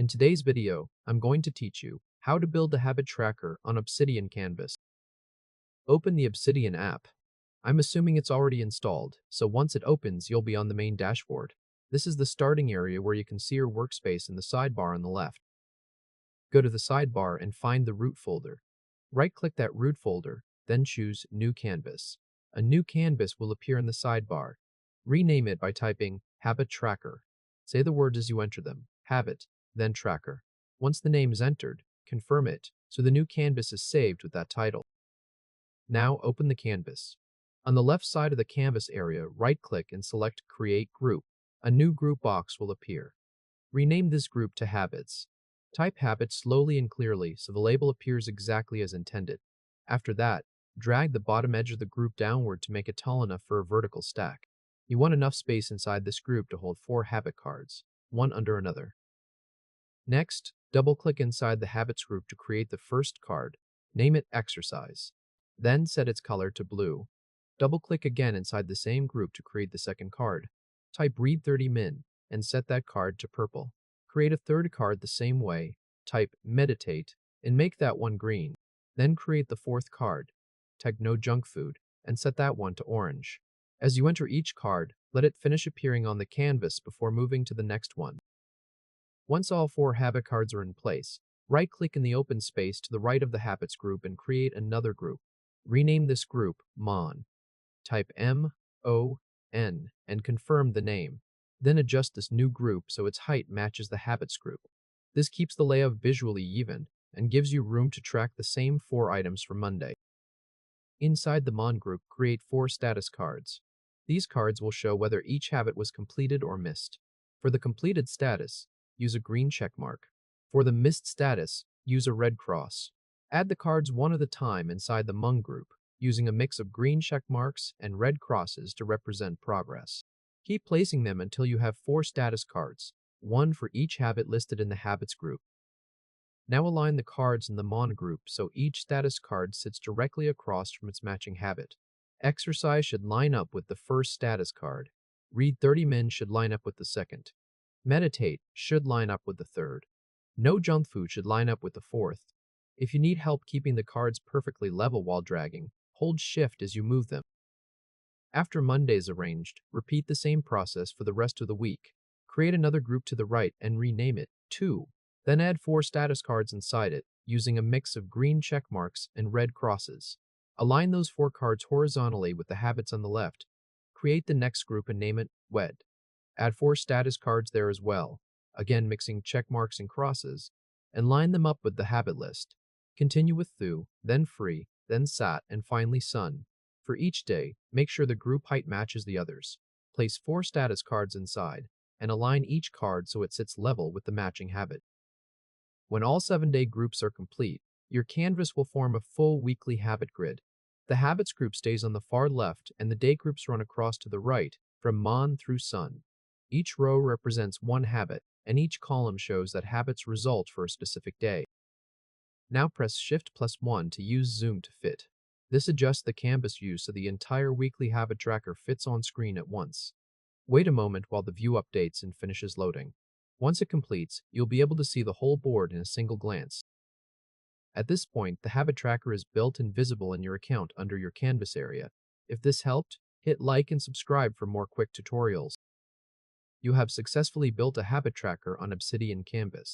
In today's video, I'm going to teach you how to build a habit tracker on Obsidian Canvas. Open the Obsidian app. I'm assuming it's already installed, so once it opens, you'll be on the main dashboard. This is the starting area where you can see your workspace in the sidebar on the left. Go to the sidebar and find the root folder. Right-click that root folder, then choose New Canvas. A new canvas will appear in the sidebar. Rename it by typing Habit Tracker. Say the words as you enter them, Habit, then Tracker. Once the name is entered, confirm it, so the new canvas is saved with that title. Now open the canvas. On the left side of the canvas area, right-click and select Create Group. A new group box will appear. Rename this group to Habits. Type Habit slowly and clearly so the label appears exactly as intended. After that, drag the bottom edge of the group downward to make it tall enough for a vertical stack. You want enough space inside this group to hold 4 habit cards, one under another. Next, double-click inside the Habits group to create the first card. Name it Exercise. Then set its color to blue. Double-click again inside the same group to create the second card. Type Read 30 Min and set that card to purple. Create a third card the same way. Type Meditate and make that one green. Then create the fourth card. Type No Junk Food and set that one to orange. As you enter each card, let it finish appearing on the canvas before moving to the next one. Once all 4 habit cards are in place, right-click in the open space to the right of the Habits group and create another group. Rename this group Mon. Type M-O-N and confirm the name. Then adjust this new group so its height matches the Habits group. This keeps the layout visually even and gives you room to track the same 4 items for Monday. Inside the Mon group, create 4 status cards. These cards will show whether each habit was completed or missed. For the completed status, use a green check mark. For the missed status, use a red cross. Add the cards one at a time inside the Mon group, using a mix of green check marks and red crosses to represent progress. Keep placing them until you have 4 status cards, one for each habit listed in the Habits group. Now align the cards in the Mon group so each status card sits directly across from its matching habit. Exercise should line up with the first status card. Read 30 Min should line up with the second. Meditate should line up with the third. No Junk Food should line up with the fourth. If you need help keeping the cards perfectly level while dragging, hold Shift as you move them. After Monday is arranged, repeat the same process for the rest of the week. Create another group to the right and rename it 2. Then add 4 status cards inside it, using a mix of green check marks and red crosses. Align those 4 cards horizontally with the habits on the left. Create the next group and name it Wed. Add 4 status cards there as well, again mixing check marks and crosses, and line them up with the habit list. Continue with Thu, then Free, then Sat, and finally Sun. For each day, make sure the group height matches the others. Place 4 status cards inside, and align each card so it sits level with the matching habit. When all 7-day groups are complete, your canvas will form a full weekly habit grid. The Habits group stays on the far left and the day groups run across to the right, from Mon through Sun. Each row represents one habit, and each column shows that habit's result for a specific day. Now press Shift+1 to use Zoom to fit. This adjusts the canvas view so the entire weekly habit tracker fits on screen at once. Wait a moment while the view updates and finishes loading. Once it completes, you'll be able to see the whole board in a single glance. At this point, the habit tracker is built and visible in your account under your canvas area. If this helped, hit like and subscribe for more quick tutorials. You have successfully built a habit tracker on Obsidian Canvas.